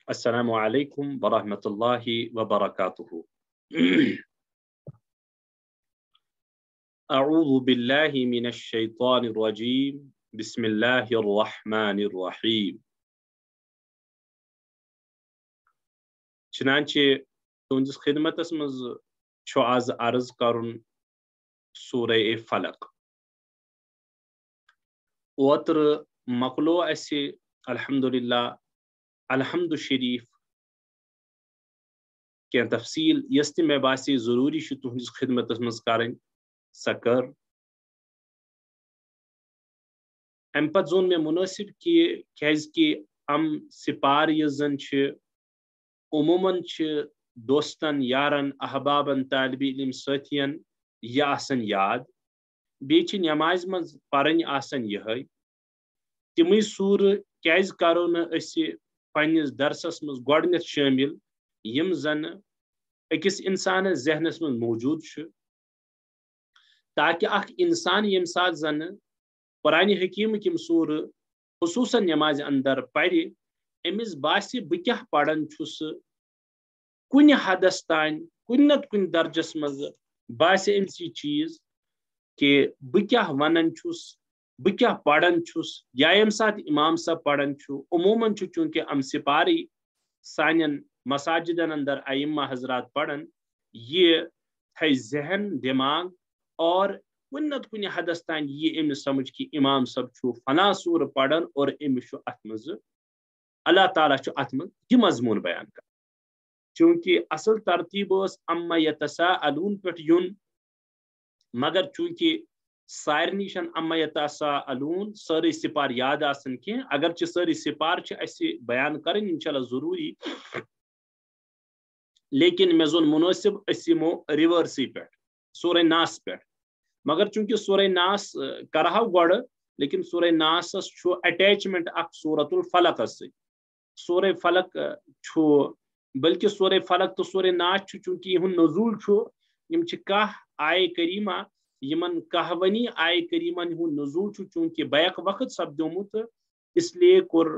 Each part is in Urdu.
السلام علیکم ورحمۃ اللہ وبرکاتہ. اعوذ باللہ من الشیطان الرجیم بسم اللہ الرحمن الرحیم. چنانچہ تہنٛدِس خدمتس منٛز چھُ آز عرض کرُن سورہ فلق. اوترٕ مۄکلو اسہِ الحمدللہ الحمد شریف کینٛہہ تفصیل یۄس تہِ مےٚ باسے ضروٗری چھُ تُہنٛدِس خدمتس منٛز کرٕنۍ سۄ کٔر. امہِ پتہٕ زون مےٚ مُنٲسِب کیٛازِکہِ سپار یُس زن چھِ عموٗمن چھِ دوستن یارن احبابن طالبِ علم سٲتھین یہِ آسان یاد، بیٚیہِ چھِ نٮ۪مازِ منٛز پرٕنۍ آسان یِہے. تِمٕے سوٗرٕ کیٛازِ کرو نہٕ أسۍ پننِس درسس منٛز گۄڈٕنیتھ شٲمِل یِم زن أکِس انسانس ذہنس منٛز موجوٗد چھُ، تاکہِ اکھ انسان ییٚمہِ ساتہٕ زن قرآنِ حکیٖمٕکۍ یِم سوٗرٕ خصوٗصن نٮ۪مازِ انٛدر پرِ أمِس باسہِ بہٕ کیٛاہ پران چھُس، کُنہِ حدس تانۍ کُنہِ نتہٕ کُنہِ درجس منٛز باسہِ أمِس یہِ چیٖز کہِ بہٕ کیٛاہ ونان چھُس، بہٕ کیٛاہ پران چھُس، یا ییٚمہِ ساتہٕ امام صٲب پران چھُ. عموٗمن چھُ چوٗنٛکہِ سپارٕے سانٮ۪ن مساجدن انٛدر ائمہ حضرات پران، یہِ تھایہِ ذہن دٮ۪ماغ اور کُنہِ نتہٕ کُنہِ حدس تانۍ یہِ أمِس سمجھ کہِ امام صٲب چھُ فلاں سوٗرٕ پران اور أمِس چھُ اتھ منٛز اللہ تعالیٰ چھُ اتھ منٛز یہِ مضموٗن بیان کران. چوٗنٛکہِ اصل ترتیٖب ٲس عما یتساءلون پٮ۪ٹھ یُن، مگر چوٗنٛکہِ سارنٕے چھنہٕ عما یتساءلون سٲرٕے سپار یاد آسان کینٛہہ، اگرچہِ سٲرٕے سپار چھِ اسہِ بیان کرٕنۍ انشاءاللہ ضروٗری، لیکن مےٚ زون مُنٲسِب أسۍ یِمو رِوٲرسٕے پٮ۪ٹھ سورہ ناس پٮ۪ٹھ. مگر چوٗنٛکہِ سورہ ناس کرہو گۄڈٕ، لیکن سورہ ناسس چھُ اٹیچمنٹ اکھ سورۃ الفلقس سۭتۍ. سورہ فلق چھُ بلکہِ سورہ فلق تہٕ سورہ ناس چھُ چوٗنٛکہِ یِہُنٛد نزول چھُ، یِم چھِ کاہ آیے کریٖمہ، یِمن کہوٕنی آیے کریٖمن ہُنٛد نزول چھُ چوٗنٛکہِ بیک وقت سپدیومُت، اس لیے کوٚر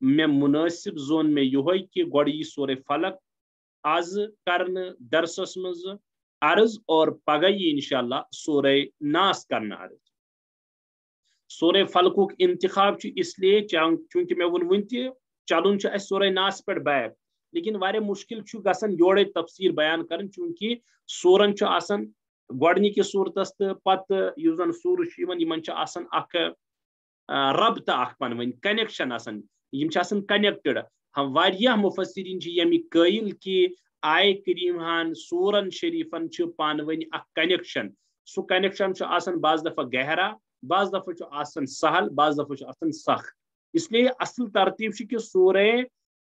مےٚ مُنٲسِب زون مےٚ یِہوے کہِ گۄڈٕ یی سورہ فلق آز کرنہٕ درسس منٛز عرض اور پگہہ یی انشاءاللہ سورہ ناس کرنہٕ عرض. سورہ فلقُک انتخاب چھُ اس لیے چوٗنٛکہِ مےٚ ووٚن وُنہِ تہِ چلُن چھُ اسہِ سورہ ناس پٮ۪ٹھ بیک، لیکن واریاہ مُشکِل چھُ گژھان یورے تفسیٖر بیان کرٕنۍ، چوٗنٛکہِ سورن چھُ آسان گۄڈنِکِس سوٗرتس تہٕ پتہٕ یُس زن سوٗرٕ چھُ یِوان یِمن چھُ آسان اکھ ربطہٕ اکھ پانہٕ ؤنۍ کنیکشن آسان، یِم چھِ آسان کنیکٹڈ. واریاہ مُفسریٖن چھِ ییٚمِکۍ قٲیل کہِ آیے کریٖمہن سوٗرن شریٖفن چھُ پانہٕ ؤنۍ اکھ کنیکشن. سُہ کنیکشن چھُ آسان بعض دفعہ گہرا، بعض دفعہ چھُ آسان سہل، بعض دفعہ چھُ آسان سخ. اس لیے اصل ترتیٖب چھِ کہِ سورہ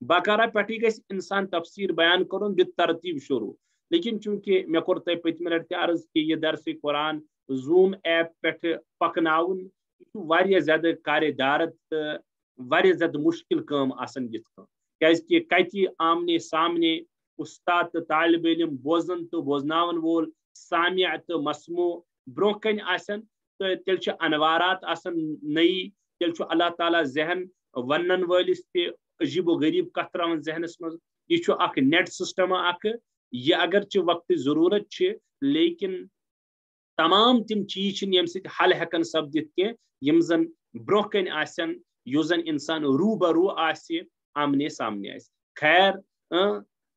بقرہ پٮ۪ٹھٕے گژھِ انسان تفسیٖر بیان کرُن بِترتیٖب شروٗع. لیکن چوٗنٛکہِ مےٚ کوٚر تۄہہِ پٔتمہِ لٹہِ تہِ عرض کہِ یہِ درسِ قرآن زوٗم ایپ پٮ۪ٹھٕ پکناوُن یہِ چھُ واریاہ زیادٕ کارِ دارت تہٕ واریاہ زیادٕ مُشکِل کٲم آسان یِتھ کٔنۍ، کیازکہِ کتہِ آمنے سامنے اُستاد تہٕ طالبِ علم بوزن تہٕ بوزناون وول سامع تہٕ مسموع برونٛہہ کنہِ آسن تہٕ تیٚلہِ چھِ انوارات آسان نٔیی، تیٚلہِ چھُ اللہ تعالیٰ ذہن ونن وٲلِس تہِ عجیب و غریٖب کتھ تراوان ذہنس منٛز. یہِ چھُ اکھ نیٹ سسٹم اکھ، یہِ اگرچہِ وقتٕچ ضروٗرت چھِ لیکن تمام تِم چیٖز چھِنہٕ ییٚمہِ سۭتۍ حل ہٮ۪کان سپدِتھ کینٛہہ یِم زن برونٛہہ کنہِ آسن، یُس زن انسان روٗبروٗ آسہِ آمنے سامنے آسہِ. خیر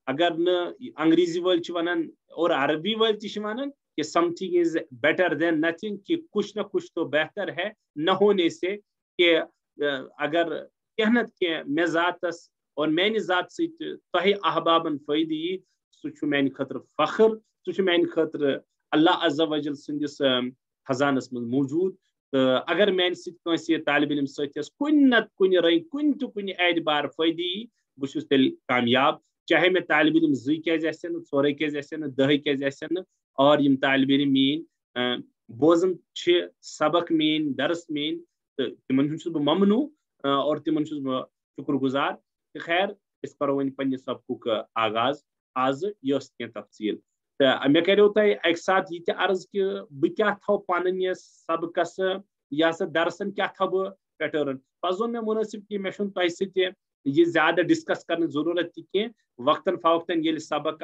اگر نہٕ انگریزی وٲلۍ چھِ ونان اور عربی وٲلۍ تہِ چھِ ونان کہ some thing is better than nothing, کہ کچھ نہ کچھ تو بہتر ہے نہ ہونے سے، کہ اگر کینٛہہ نتہٕ کینٛہہ مےٚ ذاتس اور میانہِ ذات سۭتۍ تۄہہِ احبابن فٲیدٕ یی سُہ چھُ میانہِ خٲطرٕ فخر، سُہ چھُ میانہِ خٲطرٕ اللہ عز وجل سٕنٛدِس خزانس منٛز موٗجوٗد. تہٕ اگر میانہِ سۭتۍ کٲنٛسہِ طالبِ علم سٲتھِس کُنہِ نتہٕ کُنہِ رنٛگہِ کُنہِ تہِ کُنہِ اعتبار فٲیدٕ یی بہٕ چھُس تیٚلہِ کامیاب، چاہے مےٚ طالبِ علم 2 کیازِ آسن نہٕ، 4 کیازِ آسن نہٕ، 10 کیازِ آسن نہٕ. اور یِم طالبِ علم میٲنۍ بوزان چھِ سبق میٲنۍ درس میٲنۍ تہٕ تِمن ہُنٛد چھُس بہٕ ممنوٗع اور تِمن چھُس بہٕ شُکر گُزار. تہٕ خیر أسۍ کرو وۄنۍ پننہِ سبقُک آغاز. آزٕ یہِ ٲس کینٛہہ تفصیٖل تہٕ مےٚ کریو تۄہہِ اکہِ ساتہٕ یہِ تہِ عرض کہِ بہٕ کیٛاہ تھاوٕ پنٕنِس سبقس یہِ ہسا درسن کیٛاہ تھاوٕ بہٕ پیٹٲرٕن. پتہٕ زون مےٚ مُنٲسِب کہِ مےٚ چھُنہٕ تۄہہِ سۭتۍ یہ زیادہ ڈسکس کرنے ضرورت کی وقتاً فوقتاً یل سبق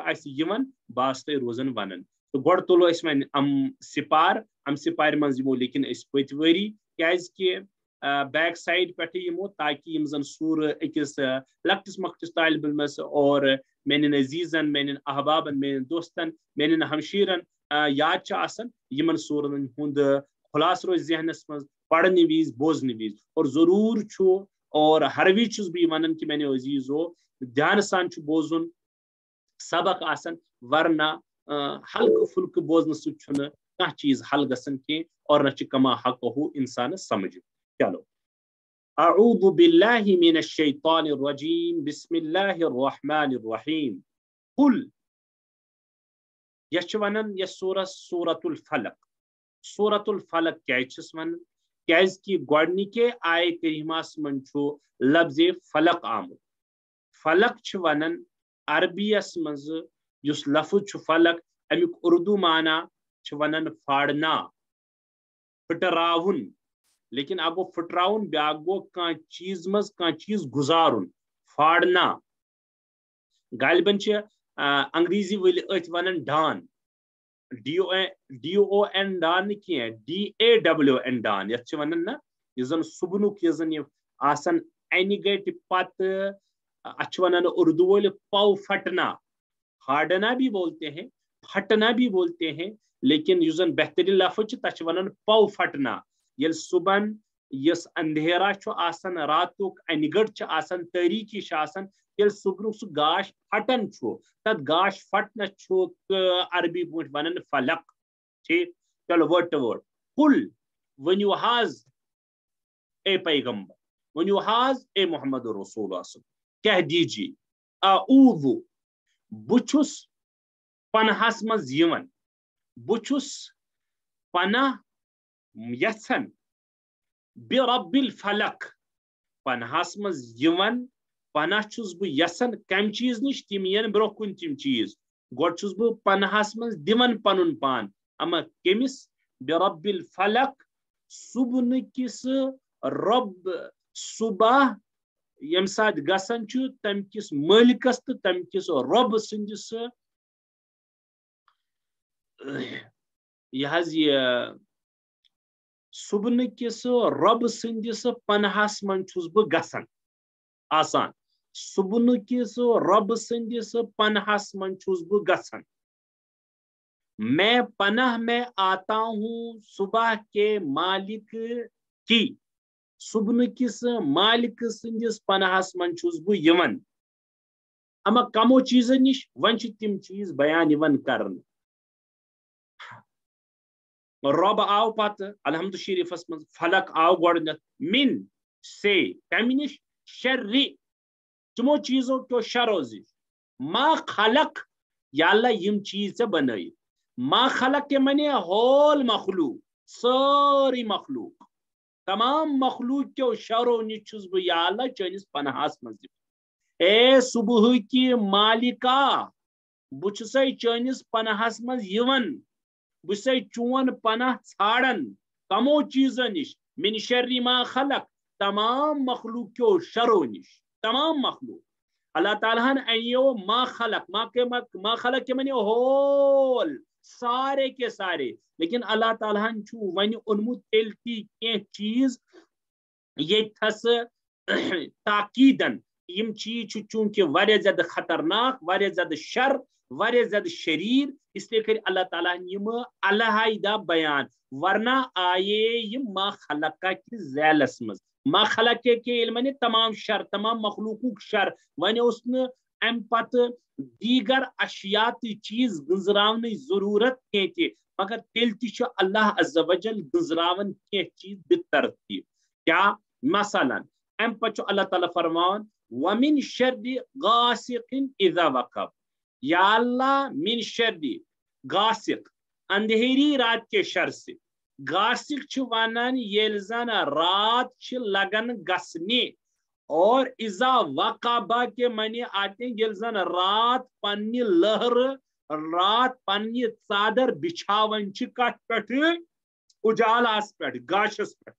باس تہ روزن ونن تو گۄڈٕ تُلو أسۍ وۄنۍ سپار سپارِ منٛز یِمو لیکن أسۍ پٔتۍ ؤری کیٛازِکہِ بیک سائڈ پٮ۪ٹھٕ یِمو تاکہِ یِم زن سورٕ أکِس لۄکٹِس مۄکٹِس طالب علمس اور میانٮ۪ن عزیٖزن میانٮ۪ن احبابن میانٮ۪ن دوستن میانٮ۪ن ہمشیرن یاد چھُ آسان یِمن سورن ہُنٛد خلاصہٕ روزِ ذہنس منٛز پرنہٕ وِزِ بوزنہٕ وِزِ اور ضروٗر چھُ اور ہر وز چھُس بہٕ یہِ ونان کہ میانٮ۪و عزیٖزو دھیانہٕ سان چھُ بوزُن سبق آسان ورنہ ہلکہٕ پھُلکہٕ بوزنہٕ سۭتۍ چھُنہٕ کانٛہہ چیٖز حل گژھان کینٛہہ اور نہ چھُ کما حقہٕ انسانس سمجھ چلو اعوذ باللہ من الشیطان الرجیم بسم اللہ الرحمن الرحیم قل یہ چھِ ونان یہ سورۃ الفلق سورۃ الفلق کیٛازِ چھِس ونان کیٛازِکہِ گۄڈنِکے آیہِ کریٖماہس منٛز چھُ لفظ فلق آمُت فلق چھِ ونان عربیس منٛز یُس لفظ چھُ فلق امیُک اردو معنی چھِ ونان فاڑنا پھٹراوُن لیکن اگو پھٹراوُن بیاکھ گوٚو کانٛہہ چیٖز منٛز کانٛہہ چیٖز گُزارُن فاڑنا غالباً چھِ انگریزی وٲلۍ أتھۍ ونان ڈان DON ڈان نہٕ کینٛہہ DAWN ڈان یتھ چھِ ونان نہ یُس زن صبحنُک یُس زن یہِ آسان انہِ گٹہِ پتہٕ اتھ چھِ ونان اردو وٲلۍ پو پھٹنا پھاڑنا بھی بولتے ہیں پھٹنا بھی بولتے ہیں لیکن یُس زن بہترین لفظ چھُ تتھ چھِ ونان پو پھٹنا ییٚلہِ صبحن یُس اندھیرا چھُ آسان راتُک انہِ گٔٹ چھِ آسان تٲریٖکی چھِ آسان ییٚلہِ صبحنُک سُہ گاش پھٹان چھُ تتھ گاش پھٹنس چھُ عربی پٲٹھۍ ونان فلق ٹھیٖک چلو وٲڈ ٹُو وٲڈ قل ؤنِو حظ اے پیغمبر ؤنِو حظ اے محمد رسول اللہ کہہ دیجیے اعوذ بہٕ چھُس پناہس منٛز یِوان بہٕ چھُس پناہ یژھان برب الفلق پناہس منٛز یِوان پناہ چھُس بہٕ یژھان کمہِ چیٖز نِش تِم یِن برونٛہہ کُن تِم چیٖز گۄڈٕ چھُس بہٕ پناہس منٛز دِوان پنُن پان اما کٔمِس برب الفلق صبحنہٕ کِس رۄب صبح ییٚمہِ ساتہٕ گژھان چھُ تمہِ کِس مٲلکس تہٕ تمہِ کِس رۄب سٕنٛدِس یہِ حظ یہِ صبحنہٕ کِس رۄب سٕنٛدِس پناہس منٛز چھُس بہٕ گژھان آسان صبحنہٕ کِس رۄب سٕنٛدِس پناہس منٛز چھُس بہٕ گژھان میں پناہ میں آتا ہوں صبح کے مالک کی صبحنہٕ کِس مالک سٕنٛدِس پناہس منٛز چھُس بہٕ یِوان اما کمو چیٖزو نِش وۄنۍ چھِ تِم چیٖز بیان یِوان کرنہٕ رۄب آو پتہٕ الحمد شریٖفس منٛز فلق آو گۄڈٕنیتھ من سے کمہِ نِش شرِ تِمو چیٖزو کیو شرو زِ ما خلق یا اللہ یِم چیٖز ژےٚ بنٲیِتھ ما خلق کے معنی ہول مخلوق سٲری مخلوق تمام مخلوق کیو شرو نِش چھُس بہٕ یا اللہ چٲنِس پناہس منٛز اے صبحٕکہِ مالکا بہٕ چھُسے چٲنِس پناہس منٛز یِوان بہٕ چھُسے چون پناہ ژھانڈان کمو چیٖزو نِش من شرِ ما خلق تمام مخلوق کیو شرو نِش تمام مخلوق اللہ تعالیٰ ہن انیو ما خلق ما خلق کے معنی ہول سارے کے سارے لیکن اللہ تعالیٰ ہن چھُ وۄنۍ اوٚنمُت تیٚلہِ تہِ کینٛہہ چیٖز ییٚتھس تاکیٖدن یِم چیٖز چھِ چوٗنٛکہِ واریاہ زیادٕ خطرناک واریاہ زیادٕ شر واریاہ زیادٕ شریٖر اس لیے کٔرۍ اللہ تعالیٰ ہن یِم علیحدہ بیان ورنہ آیے یِم ما خلقہ کِس ذیلس منٛز ما خلق کے ییٚلہِ وَنہِ تمام شر تمام مخلوقُک شر وۄنۍ اوس نہٕ امہِ پتہٕ دیٖگر اشیا تہٕ چیٖز گٔنٛزراونٕچ ضروٗرت کینٛہہ تہِ مگر تیٚلہِ تہِ چھُ اللہ عز وجل گٔنٛزراوان کینٛہہ چیٖز بِترتیٖب کیٛاہ مثلاً امہِ پتہٕ چھُ اللہ تعالیٰ فرماوان ومن شرِ غاسق اذا وقب یا اللہ من شرِ غاسق اندھیری رات کے شر سے غاسق چھُ ونان ییٚلہِ زن رات چھِ لگان گژھنہِ اور اذا وقبہ کے معنی آتے ہیں ییٚلہِ زن رات پننہِ لہرٕ رات پننہِ ژادر بچھاوان چھِ کتھ پٮ۪ٹھ اجالس پٮ۪ٹھ گاشس پٮ۪ٹھ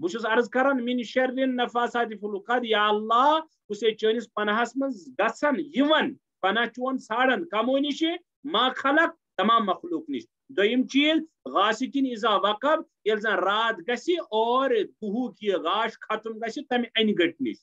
بہت عرض کران من شر النفاثات فی العقد یا اللہ بس چٲنِس پناہس منٛز گژھن یِوان پناہ چون ژھانڈان کمو نش ما خلق تمام مخلوق نش دوٚیِم چیز غاسقin اذا وقب ییٚلہِ زن رات گژھِ اور دُہُک یہِ غاش ختم گژھِ تمہِ انہِ گٔٹۍ نش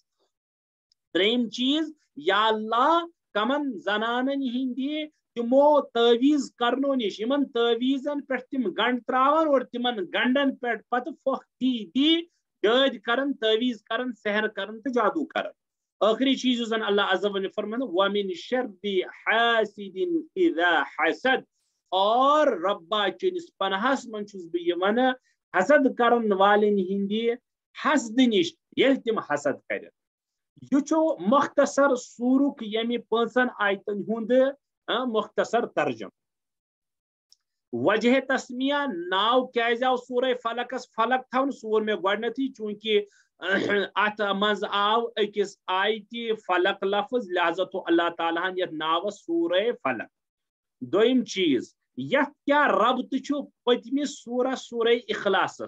ترٛیٚیِم چیز یا اللہ کمن زنانن ہندی تمو تعویز کرنو نش یمن تعویزن پہ تم گنڈ تراوان اور تمن گنڈن پہ پتہ پھۄکھ دی ڈٲدۍ کرن تعویز کرن سحر کرن تو جادو کرن آخری چیز زن اللہ عز و جل فرمان ومن شر حاسد اذا حسد اور ربا چنس پناہس من چھس بہ یہ ونان حسد کرن والن ہندی حسد نش یل تم حسد کر یہ مختصر سورک یمی پانچن آیتن ہند مختصر ترجم وجہ تسمیہ ناو کیاز آو سورہ فلکس فلک تھون سور میں گۄڈنیتھٕے چونکہ ات مز آو اکس آیتہِ فلک لفظ لہذا تو اللہ تعالیٰ ہن یتھ ناوس سورہ فلک دویم چیز یتھ کیا ربط چھُ پٔتمِس سورس سورہ اخلاص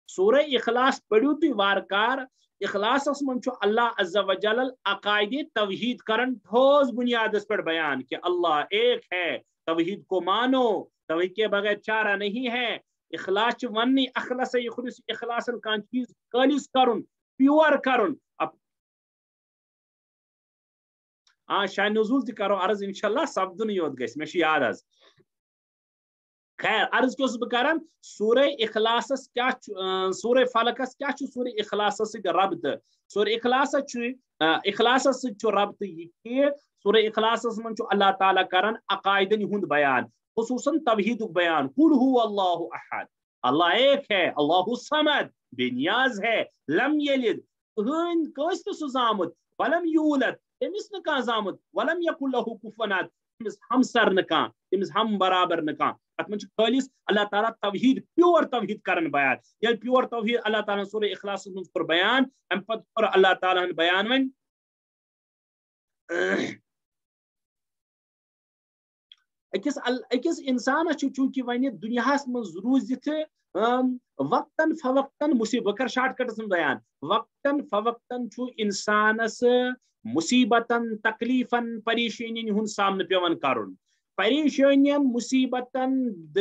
سورہ اخلاص پڑھو تُہۍ وارکار اخلاصس من چھُ اللہ عز و جل عقائد توحید کرن ٹھوس بنیادس پر بیان کہ اللہ ایک ہے توحید کو مانو توحید کے بغیر چارہ نہیں ہے اخلاص وننی اخلاص یخلص اخلاص کان چیز خالص کرن پیور کرن شاہ نزول تہ کرو عرض انشاءاللہ سپدن یوت گژھِ مےٚ چھُ یاد حظ خیر عرض کیس بہ کران سورہ اخلاصس کیا سورہ فلکس کیا سورہ اخلاصس سۭتۍ ربط سورہ اخلاصس سۭتۍ ربط یہ کہ سورہ اخلاصس من اللہ تعالیٰ کران عقائدن ہند بیان خصوصاً توحید بیان قل هو اللہ احد اللہ ایک ہے اللہ الصمد بے نیاز ہے لم یلد ہند کٲنٛسہِ تہِ سُہ زامُت ولم یولد تٔمِس نہٕ کانٛہہ زامُت ولم یکن لہو کفوا احد تٔمِس ہمسر نہٕ کانٛہہ تٔمِس ہم برابر نہٕ کانٛہہ ات من خالص اللہ تعالیٰ توحید پیور توحید کرن بیان یل پیور توحید اللہ تعالیٰ سورہ اخلاص من کور بیان ام پتہ کور اللہ تعالیٰ بیان ون اکس انسانس چونکہ ون دنیاس مز روزت وقتاً فوقتاً مصیبت کر شارٹ کٹس من بیان وقتاً فوقتاً انسانس مصیبتن تکلیفن پریشانین ہند سامنے پیوان کرن پریشانین مصیبتن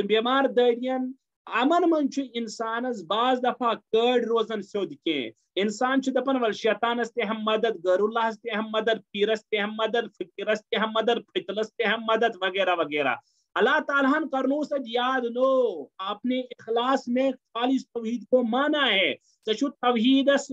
بیمار دارین امن من انسانس بعض دفعہ کڑ روزان سیود کی انسان دپان ول شیطانس تہ ہم مدد غیر اللہ تہ ہم مدد پیرس تہ ہم مدد فقیرس تہ ہم مدد فتلس تہ ہم مدد وغیرہ وغیرہ اللہ تعالیٰ کرنو سد یاد نو آپ نے اخلاص میں خالص توحید کو مانا ہے ژےٚ توحیدس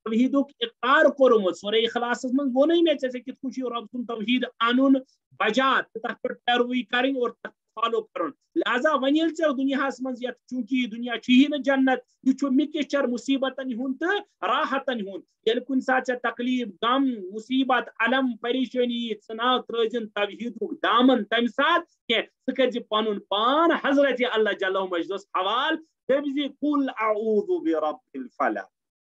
توحید اقرار کورمت سورہ اخلاص من وونے میں ژےٚ کت پٲٹھۍ چھُ رب سُنٛد توحید انن بجا تتھ پہ پیروی کریں اور فالو کرن لہذا ون یل ژےٚ دنیاہس من یتھ چونکہ یہ دنیا چھی نہ جنت یہ مکسچر مصیبتن ہند تو راحتن ہند یل کن سات ژےٚ تکلیف غم مصیبت علم پریشانی ژٕ ناو ترٲزن توحید دامن تمہ سات کہ ژٕ کر پن پان حضرت اللہ جل مجدس حوال دپزِ قل اعوذ برب الفلق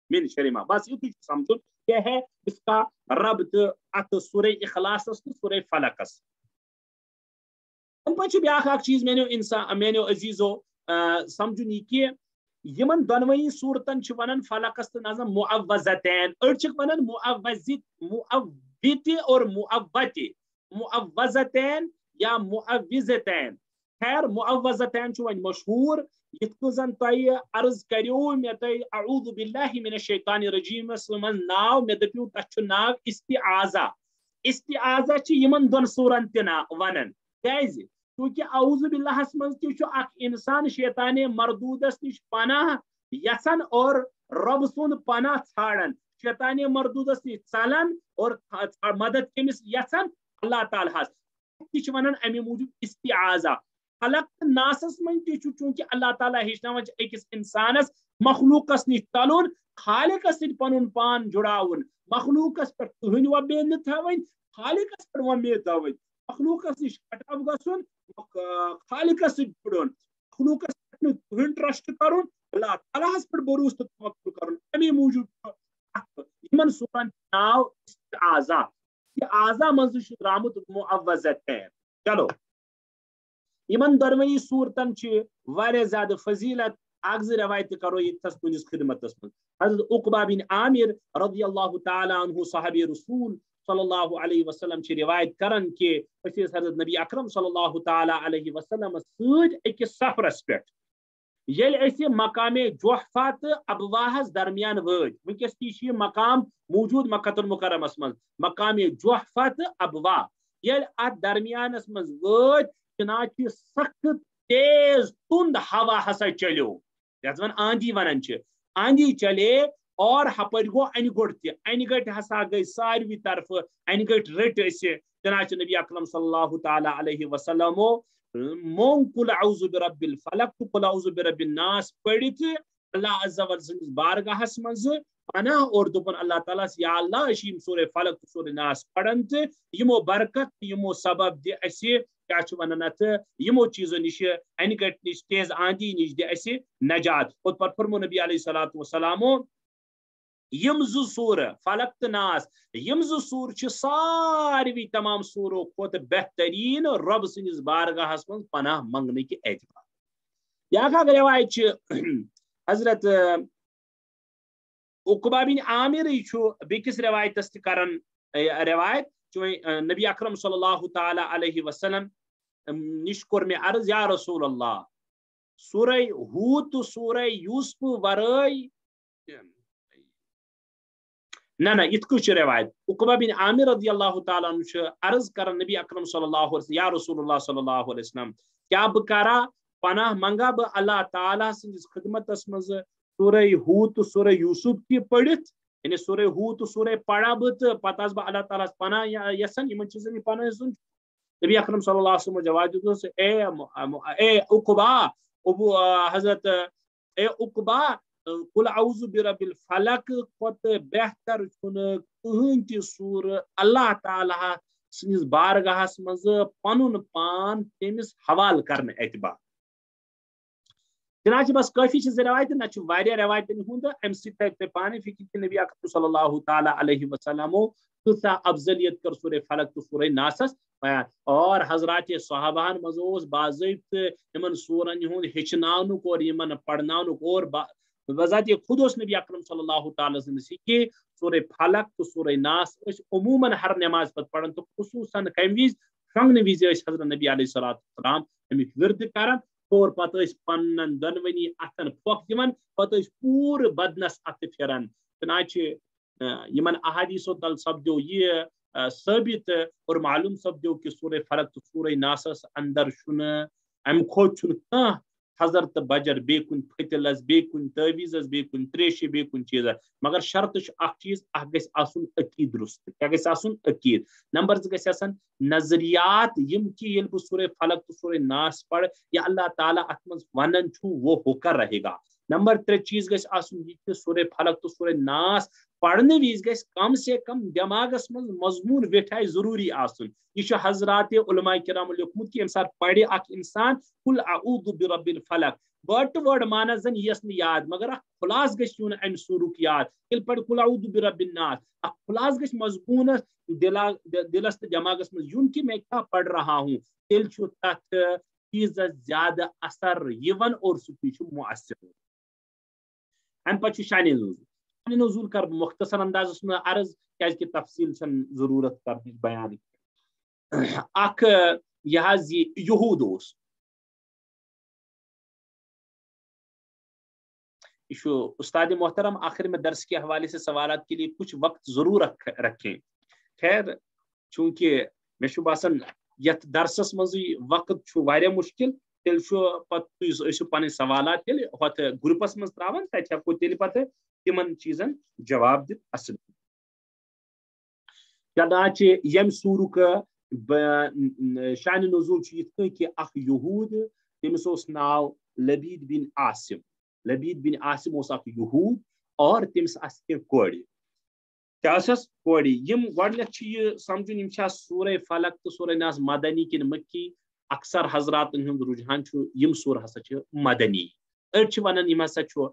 من شر ما بس یہ سمجھو کیا ہے اس کا ربط ات سورہ اخلاصس تو سورہ فلکس پہ بیاکھ اکھ چیز میانو عزیزو سمجھن یہ کہ یمن دونوئی صورتن ونان فلکس تو نظم معوذتین اڑ ونان معوذت اور معوذتین یا معوذتین خیر معوذتین ون مشہور یت زن تہ عرض کریو مے تہ اعوذ باللہ من الشیطان الرجیم من ناو مے دپیو تھ ناو استعاذہ استعاذہ یمن دون سورن تہ ونان کیاز کیونکہ اعوذ باللہ من تہ اخ انسان شیطان مردودس نش پناہ یسن اور رب سن پناہ ژھانڈان شیطان مردودس نش ژلان اور مدد کمس یسن اللہ تعالیٰ تہ ونان امی موجود استعاذہ خلق ناسس من تہ چونکہ اللہ تعالیٰ ہچناون اکس انسانس مخلوقس نش تلن خالقس ست پن پان جڑاون مخلوقس پہ کہن وبید نہ تھوین خالقس پہ ومید تھوین مخلوقس نش کٹو گھن خالقس ست جڑن مخلوقس پہ کہن ٹرسٹ کرن اللہ تعالیٰ پہ بروس تو توکل کرن امی موجود یمن سورن ناو استعاذہ استعاذہ من درامت معوذتین چلو یمن دونوئی صورتن واریاہ زیادہ فضیلت اگز روایت کرو یتس تنس خدمتس من حضرت عقبہ بن عامر رضی اللہ تعالی عنہ صحابی رسول صلی اللہ علیہ وسلم چھ روایت کرن کہ حضرت نبی اکرم صلی اللہ تعالی علیہ وسلم سۭتۍ أکِس سفرس پٮ۪ٹھ ییٚلہِ أسۍ مقام جوحفہ تہٕ ابواہس درمیان وٲتۍ ونکس تہِ چھُ یہِ مقام موجود مکہ المکرمس منٛز مقام جوحفہ تہٕ ابواہ ییٚلہِ اتھ درمیانس منٛز وٲتۍ چنانچہ سخت تیز تند ہوا ہسا چلیو یتھ زن آندھی ونان چھِ آندھی چلے اور ہپٲرۍ گوٚو انہِ گوٚٹ تہِ انہِ گٔٹۍ ہسا گٔے ساروی طرفہٕ انہِ گٔٹۍ رٔٹۍ أسۍ چنانچہ نبی اکرم صلی اللہ تعالی علیہ وسلمو مونگ قل اعوذ برب الفلق تو قل اعوذ برب الناس پڑھت اللہ عز و جل بارگاہس منٛز پناہ اور دوپن اللہ تعالیٰ یا اللہ أسۍ یِم سورہ فلق تو سورہ ناس پڑھن تہٕ یمو برکت یمو سبب دِ اسہِ کیا چھِ ونان اتھ یمو چیزو نش انہِ گٔٹۍ نش تیز آندھی نش دِ اسہِ نجات اور پتہٕ فرمو نبی علیہ الصلوۃ والسلامو یم زٕ سورہ فلق تہٕ ناس یم زٕ سور چھِ ساروی تمام سورو کھۄتہٕ بہترین رب سٕنٛدِس بارگاہس منٛز پناہ منگنٕکۍ اعتبار بیاکھ اکھ روایت چھِ حضرت عقبہ بن عامر چھُ بیٚکِس روایتس تہِ کران روایت نبی اکرم صلی اللہ تعالی علیہ وسلم نش کوٚر مےٚ عرض یا رسول اللہ سورہ ہوٗد تہٕ سورہ یوسف ورٲے نہ یِتھ کٔنۍ چھِ روایت عقبہ بن عامر رضی اللہ تعالیٰ عنہ چھُ عرض کران نبی اکرم صلی اللہ علیہ وسلم یا رسول اللہ صلی اللہ علیہ وسلم کیا بہٕ کرا پناہ منگا بہٕ اللہ تعالیٰ سٕنٛدِس خدمتس منٛز سورہ ہوٗد تہٕ سورہ یوسف تہِ پٔرِتھ یعنی سورہ ہوٗد تہٕ سورہ پڑا بہٕ تہٕ پتہٕ آسہٕ بہٕ اللہ تعالیٰ ہس پناہ یژھان یِمن چیٖزن یہِ پناہ یژھُن نبی اکرم صلی اللہ علیہ وسلم جواب دیُتنس اے عقبہ حضرت اے عقبہ قل اعوذ برب الفلق کھۄتہٕ بہتر چھُنہٕ کٕہٕنۍ تہِ سورہ اللہ تعالیٰ سٕنٛدِس بارگاہس منٛز پنُن پان تٔمِس حوالہٕ کرنہٕ اعتبار چنانچہ بس کٲفی چھِ زٕ روایتہٕ نہ چھُ واریاہ روایتن ہُنٛد امہِ سۭتۍ تھٲیِو تُہۍ پانے فکر کہِ نبی اکرم صلی اللہ تعالیٰ علیہ وسلمو کۭژاہ افضلیت کٔر سورہ فلق تہٕ سورہ ناسس بیان اور حضرات صحابہن منٛز اوس باضٲبطہٕ یِمن سورن ہُنٛد ہیٚچھناونُک اور یِمن پرناونُک اور بذات خود اوس نبی اکرم صلی اللہ تعالیٰ سٕنٛدِس یہِ کہِ سورہ فلق تہٕ سورہ ناس ٲسۍ عموٗماً ہر نٮ۪ماز پتہٕ پران تہٕ خصوٗصاً کمہِ وِزِ شۄنٛگنہٕ وِزِ ٲسۍ حضرت نبی علیہ الصلوۃ والسلام امیُک وِردٕ کران اور پتہٕ ٲسۍ پننٮ۪ن دۄنوٕنی اتھن پھۄکھ دِوان پتہٕ ٲسۍ پوٗرٕ بدنس اتھٕ پھِران چنانچہ یِمن احادیثو تل سپدیو یہِ ثٲبت اور معلوم سپدیو کہ سورہ فلق تہٕ سورہ ناسس اندر چھُنہٕ امہِ کھۄتہٕ چھُنہٕ کانٛہہ حضر تہٕ بجر بیٚیہِ کُنہِ پھٔتِلس بیٚیہِ کُنہِ تٲویٖزس بیٚیہِ کُنہِ تریشہِ بیٚیہِ کُنہِ چیٖزس مگر شرطہٕ چھُ اکھ چیٖز اکھ گژھِ آسُن عقیٖد درست کیٛاہ گژھِ آسُن عقیٖد نمبر زٕ گژھِ آسن نظریات یِم کہِ ییٚلہِ بہٕ سورہ فلق تہٕ سورہ ناس پرٕ یا اللہ تعالیٰ اتھ منٛز ونان چھُ وہ ہو کر رہے گا نمبر ترٛےٚ چیٖز گژھِ آسُن یہِ کہِ سورہ فلق تہٕ سورہ ناس پرنہٕ وِزِ گژھِ کم سے کم دٮ۪ماغس منٛز مضموٗن ویٹھاے ضروٗری آسُن یہِ چھُ حضرات علماء کرامو لیوکھمُت کہِ ییٚمہِ ساتہٕ پرِ اکھ انسان قل اعوذ برب الفلق وٲڈ ٹُو وٲڈ مانس زن یِیس نہٕ یاد مگر اکھ خلاص گژھِ یُن امہِ سورُک یاد ییٚلہِ پرِ قل اعوذ برب الناس اکھ خلاص گژھِ مضموٗنس دلس تہٕ دٮ۪ماغس منٛز یُن کہِ میں کیٛاہ پڑ رہا ہوں تیٚلہِ چھُ تتھ چیٖزس زیادٕ اثر یِوان اور سُہ تہِ چھُ مؤثر امہِ پتہٕ چھُ شانہِ نزول شانہِ نزول کرٕ بہٕ مختصر اندازس منٛز عرض کیازِ کہِ تفصیل چھنہٕ ضروٗرت کرنٕچ بیان اکھ یہِ حظ یہِ یہوٗد اوس استاد محترم آخر میں درس کے حوالے سے سوالات کے لیے کچھ وقت ضرور رکھیں خیر چونکہ میں چھُ باسان یتھ درسس منٛزٕے وقت چھُ واریاہ مشکل تیٚلہِ چھُ پتہٕ تُہۍ ٲسِو پنٕنۍ سوالات تیٚلہِ ہۄتھ گروپس منٛز تراوان تتہِ ہٮ۪کو تیٚلہِ پتہٕ تِمن چیٖزن جواب دِتھ اصل چنانچہ ییٚمہِ سوٗرُک شانہِ نزول چھُ یِتھ کٔنۍ کہِ اکھ یہوٗد تٔمِس اوس ناو لبیٖد بن عاصم لبیٖد بن عاصم اوس اکھ یہوٗد اور تٔمِس آسہٕ کینٛہہ کورِ کیٛاہ ٲسس کورِ یِم گۄڈٕنیتھ چھُ یہِ سمجھُن یِم چھا سورہ فلق تہٕ سورہ ناس مدنی کِنہٕ مکی اکثر حضراتن ہُنٛد رجحان چھُ یِم سورٕ ہسا چھِ مدنی أڑۍ چھِ ونان یِم ہسا چھُ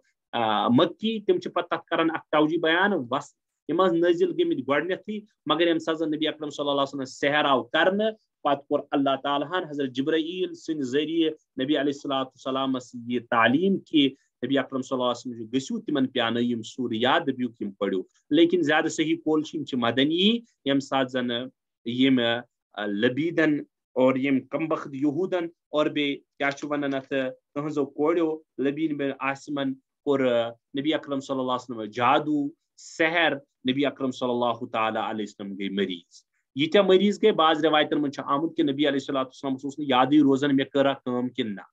مکی تِم چھِ پتہٕ تتھ کران اکھ توجی بیان بس یِم حظ نٲزِل گٔمٕتۍ گۄڈٕنیتھٕے مگر ییٚمہِ ساتہٕ زن نبی اکرم صلی اللہ علیہ وسلم سحر آو کرنہٕ پتہٕ کوٚر اللہ تعالیٰ ہن حضرت جبرائیل سٕنٛدِ ذٔریعہٕ نبی علیہ الصلوۃ والسلامس یہِ تعلیٖم کہِ نبی اکرم صلی اللہ علیہ وسلم گژھو تمن پیانو یم سور یا دپیوک یم پڑھو لیکن زیادہ صحیح قول چھ مدنی یم سات زن یم لبیدن اور یم کمبخت یہودن اور بے کیا ونان ات تہذو کوڑیو لبین بن عاصمن اور نبی اکرم صلی اللہ علیہ وسلم جادو سحر نبی اکرم صلی اللہ تعالی علیہ وسلم گئی مریض یہ مریض گئے بعض روایتن من آمد کہ نبی علیہ السلام یادی روزن مے کرا کام کن نہ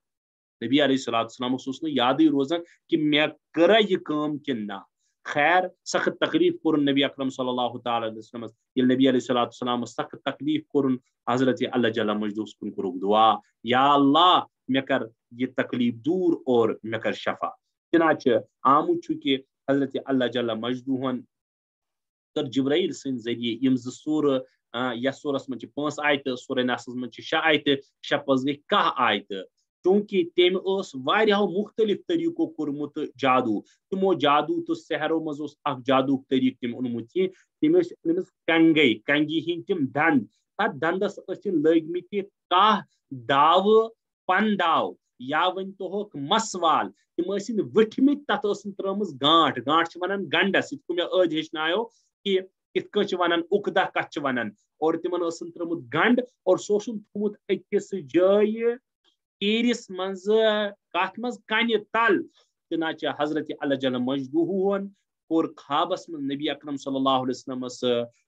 نبی علیہ السلام یادی روزن کہ مے کرا یہ کام کن نہ خیر سخت تکلیف کور نبی اکرم صلی اللہ تعالی علیہ وسلم یل نبی علیہ السلام سخت تکلیف کور حضرت اللہ جل مجدوس کن کورک دعا یا اللہ مے کر یہ تکلیف دور اور مے کر شفا چنانچہ آمد کہ حضرت اللہ جل مجدوہن کر جبرائیل سن ذریعے یم ز سور یس سورس من 5 آیت سورہ ناس من 6 آیت 6 پز گئی 10 آیت چونکہ تم واریاہو مختلف طریقوں کورمت جادو تمو جادو تو سحرو مز اخ جادو طریق تم اونمت تم کنگی ہند تم دند تک دندس لگمت 10 داو پن داو یا ون توک مسوال تم وٹھمت تر ترمز گانٹ گانٹ ونان گنڈس یہ مے عد ہچنو کہ کت کن ونان اقدہ کت ونان اور تمن ترمت گنڈ اور سو تھومت اکس جائے تیرس مز کت مز کن تل چنانچہ حضرت اللہ جل مجدوہن کور خوابس من نبی اکرم صلی اللہ علیہ وسلم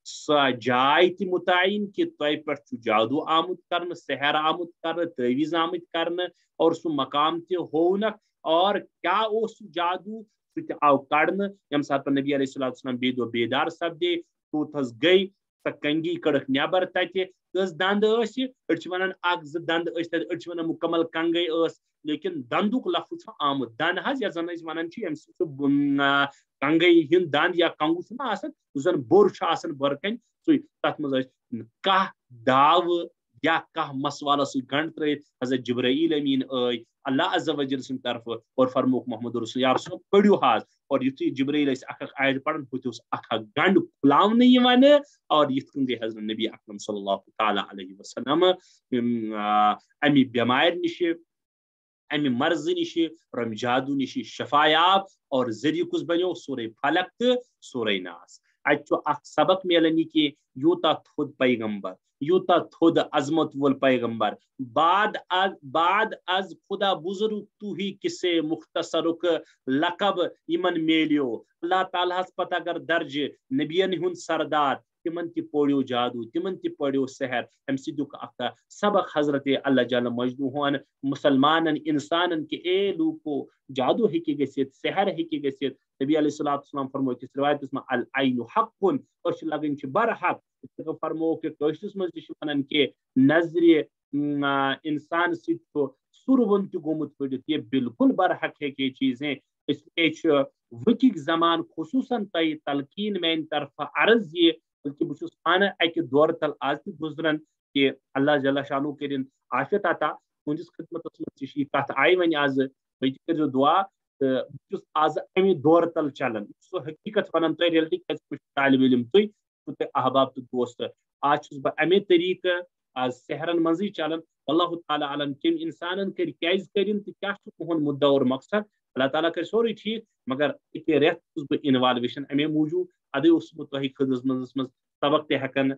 سا جائے تی متعین کہ تہ پہ جادو آمت کرنے سحر آمت کرنے تعویز آمت کرنے اور سو مقام تہ ہونک اور کیا جادو سہ آو کڑنے یم سات نبی علیہ السلام بے دو بیدار سپدے تو تھس گئی سہ کنگی کڑک نبر تتہ کس دند اڑ ونان اک ز دند اڑ ونان مکمل کنگے لیکن دندک لفظ آمد دند حض یس زن ونان یم کنگے ہند دند یا کنگو آسان زن بور برکن سو تر مز 10 داو یا 10 مسوالہ سی گنڈ ترت حضرت جبرائیل امین آئی اللہ عز و جل سن طرف اور فرموک محمد رسول یا رسول پڑھو حاض اور یتھی جبرائیل اخ آیت پڑھن ہوتس اخ گنڈ کھلاون یوان اور یت کن گئی حضرت نبی اکرم صلی اللہ تعالی علیہ وسلم امی بیمار نش امی مرض نش رم جادو نش شفایاب اور ذریعہ کس بنو سورہ فلق تو سورہ ناس اتھ اخ سبق ملن کہ یوتا تھود پیغمبر یوتا تھود عظمت ول پیغمبر بعد از خدا بزرگ تو ہی کسے مختصرک لقب یمن میلیو اللہ تعالیٰ پتہ اگر درج نبین ہند سردار تمن تہ پوڑیو جادو تمن تہ پوڑیو سحر ام سک اخ سبق حضرت اللہ جل مجدوہن مسلمان انسان کہ اے لوکو جادو ہیکہ گژھت سحر ہیکہ گژھت نبی علیہ السلام فرمو کس روایت میں العین حق اور لگن برحق فرمو کہ کشرس مز ونان کہ نظر انسان سر ون تہ گومت پڑت یہ بالکل برحق ہے کہ چیزیں اس لیے وقت زمان خصوصاً تہ تلقین میان طرف عرض یہ بلکہ بہت پانہ اکہ دور تل آج تہ گزران کہ اللہ جل شانہ کرن عافیت عطا تہندس خدمت مجھ کت آئی ون آز کر دعا بہت آز امہ دور تل چلان سو حقیقت ونان تہ ریلٹی طالب علم تہ احباب تو دوست آج بہ امے طریقہ آج سحرن منزی چلان اللہ تعالیٰ علم کم انسان کر کیاز کرن تو کیا تہد مدعا اور مقصد اللہ تعالیٰ کر سوری ٹھیک مگر اکہ ریت بہ انوالویشن امے موجود ادے تہ خدس منزس مز سبق تہ ہیکن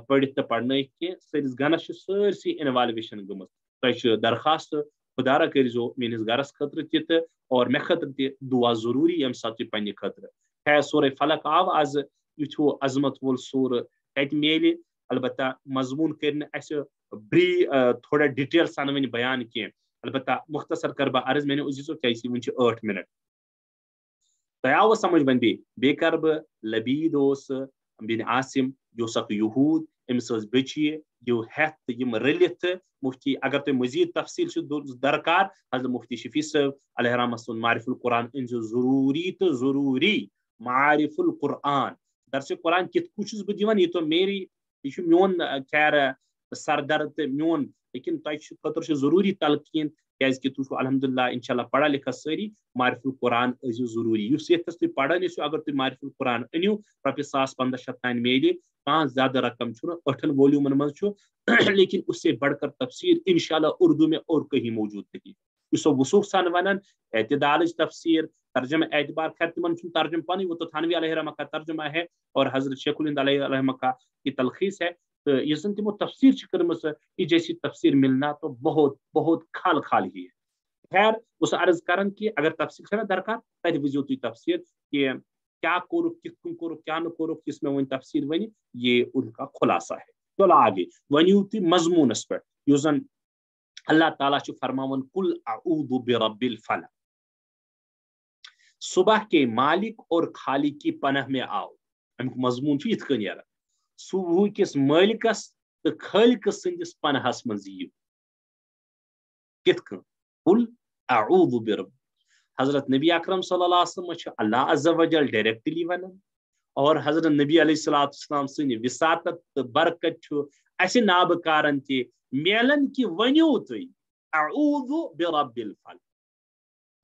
پڑھت تو پڑھن کی سرس گنس سرسی انوالویشن گمت تہ درخواست خدا را کرزو میس گرس خطر تہ اور مے خطر تہ دعا ضروری یم سات پنہ خطر خیر سورہ فلق آو آز یتھو عظمت وول سور کت میل البتہ مضمون کرن اس تھوڑا ڈیٹیل سان ون بیان کی البتہ مختصر کر بہ عرض میں نے عزیزو کیسی ون 8 منٹ تہ آو سمجھ بندی بے کر بہ لبید بن عاصم جو سک یہود امس بچی جو ہتھ یم رلت مفتی اگر تہ مزید تفصیل درکار حضرت مفتی شفیع صاحب علیہ رحمۃ سن معرف القرآن انزو ضروری تو ضروری معارف القرآن درس قرآن کت کچھ بہ دیوان یہ تو میری یہ میون خیر سردرد تو میون لیکن تہ خطر ضروری تلقین کیاز کہ تھی الحمدللہ انشاءاللہ پڑھا لکھا ساری معرف القرآن ازیو ضروری اس یتس تھی پڑھان یسو اگر تھی معرف القرآن انیو رۄپیہِ 1500 تان میلہِ کانٛہہ زیادہ رقم چھُنہٕ 8 ولیومن منٛز چھُ لیکن اس سے بڑھ کر تفسیر انشاءاللہ اردو میں اور کہیں موجود نہیں سو وسوخ سان ونان اعتدال تفسیر ترجمہ اعتبار خیر تمن ترجمہ پن وہ تو تھانوی علیہ رحمہ کا ترجمہ ہے اور حضرت شیخ الہند علیہ رحمہ کا یہ تلخیص ہے تو یہ زن تمو تفسیر کرمس یہ جیسی تفسیر ملنا تو بہت بہت کھال کھال ہی ہے. خیر اس عرض کرن کہ اگر تفسیر چھنا درکار تت وزیو تھی تفسیر کہ کیا کورو کن کورو کیا نہ کورو کس میں ون تفسیر ونی یہ ان کا خلاصہ ہے. چلو آگے ونیو تھی مضمونس پہ یس زن اللہ تعالیٰ فرماون کل اعوذ برب الفلق صبح کے مالک اور خالق کی پناہ میں آؤ. امیک مضمون یت کن نیران صبح کس مالکس تو خالق سندس پناہس مز یو کت کن قل اعوذ برب. حضرت نبی اکرم صلی اللہ علیہ وسلم اللہ عز و جل ڈائریکٹلی ونان اور حضرت نبی علیہ السلام سن وساطت تو برکت اس نابکارن تہ میلن کہ ونیو تھی اعوذ برب الفلق.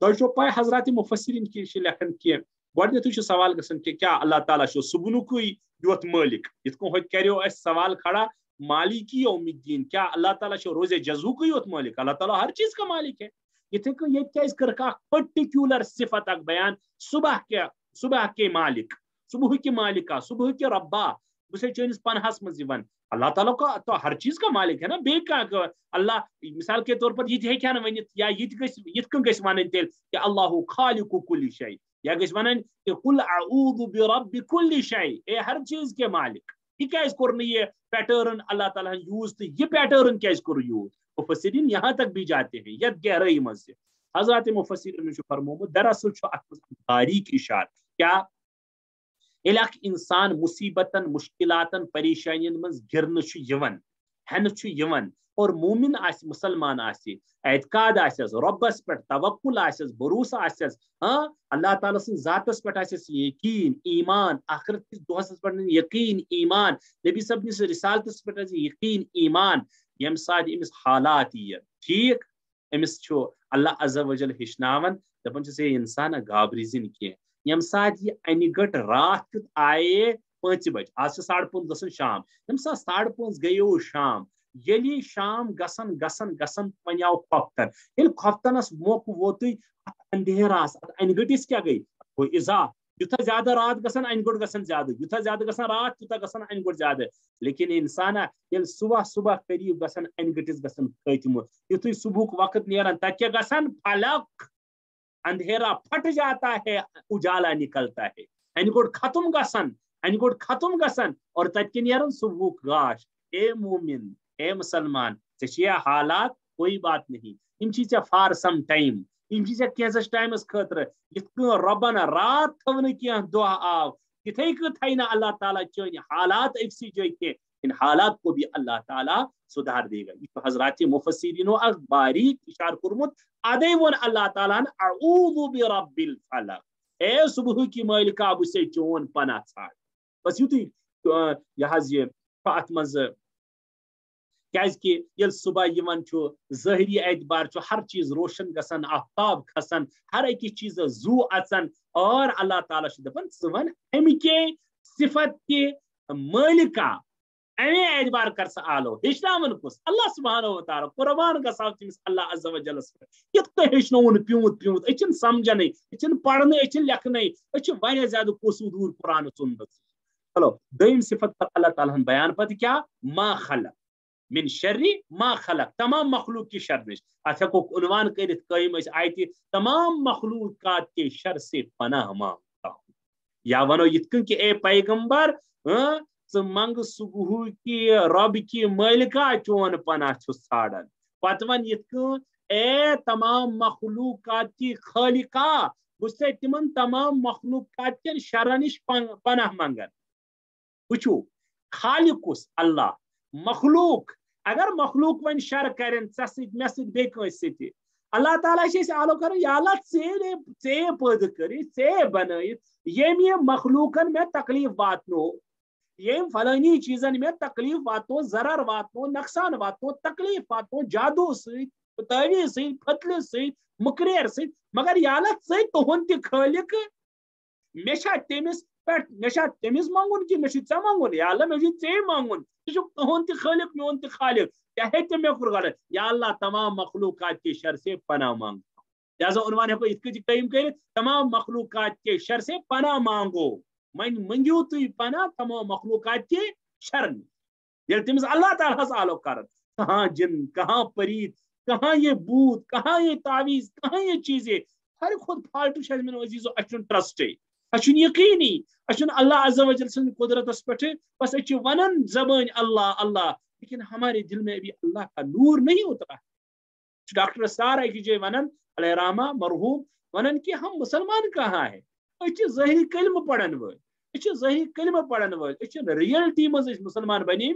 تو پائی حضرات مفسرین کی لکھن کہ گۄڈنیتھے سوال گژھان کہ کیا اللہ تعالیٰ صبحنکے یوت مالک یت کن کرو اس سوال کھڑا مالک یوم الدین کیا اللہ تعالیٰ روز جزوک یوت مالک. اللہ تعالیٰ ہر چیز کا مالک ہے. یتھے کہ یہ کیاز کر پرٹیکولر صفت اک بیان صبح کے مالک صبح کے مالکہ صبح کے ربا بس چینس پنہس مز اللہ تعالیٰ کا تو ہر چیز کا مالک ہے نا. بے اللہ مثال کے طور پر یہ ہیکہ نا ونت یا یت کن گژھِ ونن تیل کہ اللہ خالق کل شیء یا گژھِ ونن کہ قل اعوذ برب کل شیء اے ہر چیز کے مالک. یہ کیاز کور نہ یہ پیٹرن اللہ تعالیٰ یوز تو یہ پیٹرن کیاز کور یوز. مفسرین یہاں تک بھی جاتے ہیں یت گہرائی مز سے. حضرات مفسرین نے فرمومت دراصل باریک اشارہ کیا الاک انسان مصیبتن مشکلاتن پریشانین من گرن ہن اور مومن آس مسلمان آس اعتقاد آسس ربس پہ توکل آسس بھروسہ آسس ہاں اللہ تعالیٰ سن ذاتس پہ آسس یقین ایمان آخرت کس دہس پہ یقین ایمان نبی صاحب نس رسالتس پہ یقین ایمان یم سات امس حالات یہ ٹھیک امس اللہ عز و جل ہچناون دپان سے انسان گابری زن کی یم سات یہ ان گٹ رات کت آئے 5 بج آج 5:30 گھن شام یم سات 5:30 گیو شام یلی شام گسن گسن گسن ون آو کھوفتن یل کھوفتنس موقع ووت اندھیراس ان گٹس کیا گئی کوئی اضا یوتھا زیادہ رات گسن ان گٹ گسن زیادہ یوتھا زیادہ گسن رات تیوتھا گسن ان گٹ زیادہ. لیکن انسان یل صبح قریب گسن ان گٹس گسن ختم یتھے صبح وقت نیران تک کیا گسن فلق اندھیرا پھٹ جاتا ہے اجالا نکلتا ہے ان گٹ ختم گسن اور تک نیران صبح گاش. اے مومن اے مسلمان ژے حالات کوئی بات نہیں یم چیز فار سم ٹائم یم چیز کینس ٹائمس خاطر یت کن ربن رات تھو کی دہ آو تتھے کن تھینا اللہ تعالیٰ چین حالات اکسی جائے کی ان حالات کو بھی اللہ تعالیٰ سدھار دے گا. یہ حضرات مفسرینو اک باریک اشار کورمت ادے ون اللہ تعالیٰ اعوذ برب الفلق اے صبح کی مالکہ بہ سے چون پناہ ژھانڈ. بس یتھے یہ ات مز یل صبح ظاہری اعتبار ہر چیز روشن گسن آفتاب کھسن ہر اکس چیز زو اچن اور اللہ تعالیٰ دپان ون امکے صفت کے مالکہ امے اعتبار کر سا آلو ہچن کس اللہ سبحانہ و تعالیٰ قربان گسا تمس اللہ عز و جلس پہ یت ہچن پیوت اچھن سمجھن اچھن پڑھنے اچھن لکھنے اچھے زیادہ قصور قرآن سنت. چلو دویم صفت پر اللہ تعالیٰ بیان پتہ کیا ما خلق من شر ما خلق تمام مخلوق کی شر نش ات ہیکو عنوان کرت قائم آیت تمام مخلوقات کے شر سے پناہ مانگتا ہوں. یا ونو یت کن کہ اے پیغمبر منگ صبح کی رب کی مالکہ چون پناہ ژھانڈان پتہ ون یت کن اے تمام مخلوقات کی خالقہ بس تمن تمام مخلوقات کن شر نش پناہ منگان. وچو خالقس اللہ مخلوق اگر مخلوق ون شر کرن مے سی بے کنس سی اللہ تعالیٰ آلو کر یا اللہ ژے پید کر ژے بنائت یم یہ مخلوقن میں تکلیف واتنو یم فلانی چیزن میں تکلیف واتنو ضرر واتنو نقصان واتنو تکلیف واتنو جادو ست تعویذ ست فتل ست مکریر ست مگر یا اللہ ژے تہند تہ خالق مے تمس پہ مے تمس مانگن کہ مے ژے مانگن یا اللہ مے ژے مانگن تہن تہ خالق میون تہ خالق چاہے تم مے کور غلط یا اللہ تمام مخلوقات کے شر سے پناہ مانگتا ہوں لہذا عنوان ہیکو ات کچھ قیم کر تمام مخلوقات کے شر سے پناہ مانگو من منگیو تھی پناہ تمام مخلوقات کے شر یل تمس اللہ تعالیٰ آلو کر کہاں جن کہاں پریت کہاں یہ بوت کہاں یہ تعویذ کہاں یہ چیزیں ہر خود فالتو من عزیزو اچھن ٹرسٹ اچھن یقینی اچھن اللہ عز و جل سن قدرت پہ بس اچھ ونن زبان اللہ اللہ لیکن ہمارے دل میں ابھی اللہ کا نور نہیں اترا ڈاکٹر سارا کی جے ونن علیہ رحمہ مرحوم ونن کہ ہم مسلمان کہاں ہیں اچھ ظاہری کلمہ پڑھن ول اچھ ظاہری کلمہ پڑھن ول اچھ ریئلٹی مز مسلمان بنے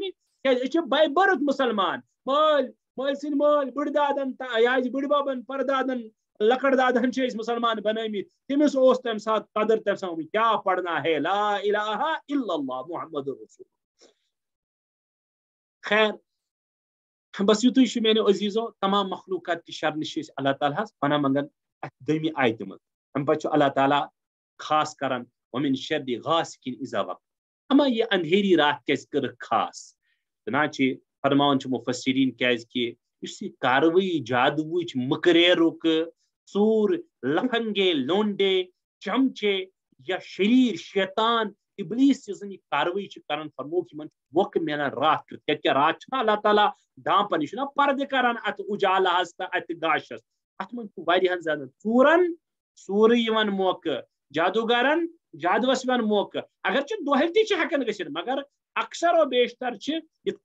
اچھ بائی برتھ مسلمان مال مال سن مال بڑ دادن یاج بڑ بابن پردادن لکڑ دادن مسلمان بنمت تمس تم سات قدر تم سات کیا پڑھنا ہے لا الہ الا اللہ محمد رسول خیر بس یتھ میرے عزیزو تمام مخلوقات کی شر نش اللہ تعالیٰ پناہ منگن دمی آیت مز ام پہ اللہ تعالیٰ خاص کران ومن شر غاسق اذا وقب اما یہ اندھیری رات کیس کر خاص چنانچہ فرمان مفسرین کیاز کہ اس کاروئی جادوچ مکریرک ژور لفنگے لونڈے چمچے یا شریر شیطان ابلیس زن یہ کاروئی کران فرمو کہ من موقع ملان رات کیا رات اللہ تعالیٰ دامپن یہ پردہ کران ات اجالہس تو ات گاشس ات من واریاہن زیادہ ژورن ژور موقع جادوگرن جادوس موقع اگرچہ دہل تہ ہیکن گھت مگر اکثر و بیشتر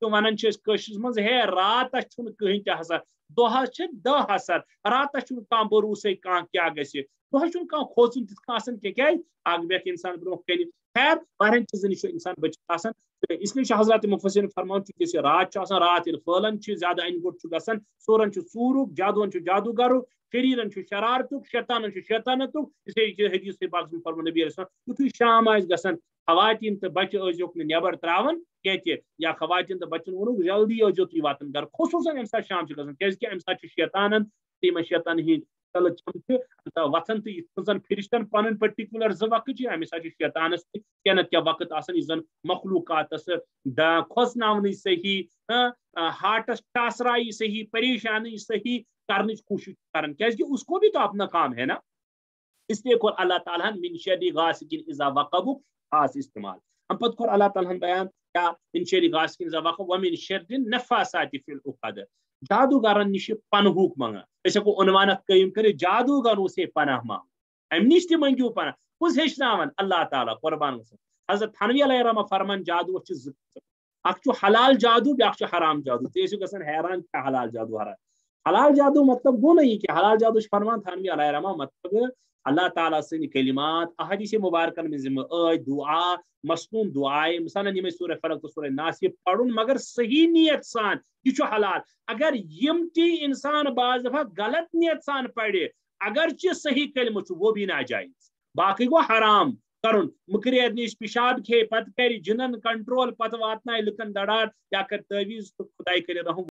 ونان کشر مز ہے رات کہیں تہ اثر دہس 10 اثر رات کھانا بروسے کیا گھس دہس کھوچن تین کی بیک انسان برو کن خیر واریاہن چیزن نش انسان بچت آسان اس لیے حضرات مفسرین فرمان چونکہ رات رات پھلان زیادہ ان گوٹ گھان ژورن ژورک جادون جادوگرک شریرن شرارتک شیطانن شیطانتک اس لیے حدیث پاک فرمان نبی علیہ السلام یتھے شام گھان خواتین تو بچہ ازیوک نبر تراون کی یا خواتین تو بچن وونک جلدی ازیو تھی واتن گھر خصوصاً ام سات شام گھان کی ام سات شیطانن تم شیطان ہند چل چمچہ وتھان تو زن فرشتن پن پرٹیکولر 2 وقت امس سات شیطانس کیا نت کیا وقت آسان زن مخلوقاتس کھوسناونی صحیح ہارٹس ٹاسرائی صحیح پریشانی صحیح کرنے کی کوشش کرن کی اس کو بھی تو اپنا کام ہے نا اس لیے کور اللہ تعالیٰ من شر غاسق اذا وقب خاص استعمال ہم پتہ کور اللہ تعالیٰ بیان کیا من شر غاسق اذا وقب ومن شر النفاثات فی العقد جادوگرن نش پنہوک منگان اس کو عنوانت قیم کرے جادوگروں سے پناہ مانگ ام نش تہ منگیو پناہ کس ہیچناون اللہ تعالیٰ قربان حضرت تھانوی علیہ رحمہ فرمان جادو اخ حلال جادو بیاکھ حرام جادو تیسو گژھان حیران کیا حلال جادو حلال جادو مطلب گو نہیں کہ حلال جادو فرمان تھانوی علیہ رحمہ مطلب اللہ تعالیٰ سن کلمات احادیث مبارکن میں دعا مصنون دعائے مثلا یہ سورہ فلق تو سورہ ناس یہ پڑھن مگر صحیح نیت سان یہ حلال اگر یم تی انسان بعض دفعہ غلط نیت سان پڑھے اگرچہ صحیح کلمہ وہ بھی ناجائز باقی گو حرام کرن مکریر نش پیشاب کھے پتہ کر جنن کنٹرول پتہ واتنائے لکن دڑار یا کر تعویذ تو خدائی کرے رحم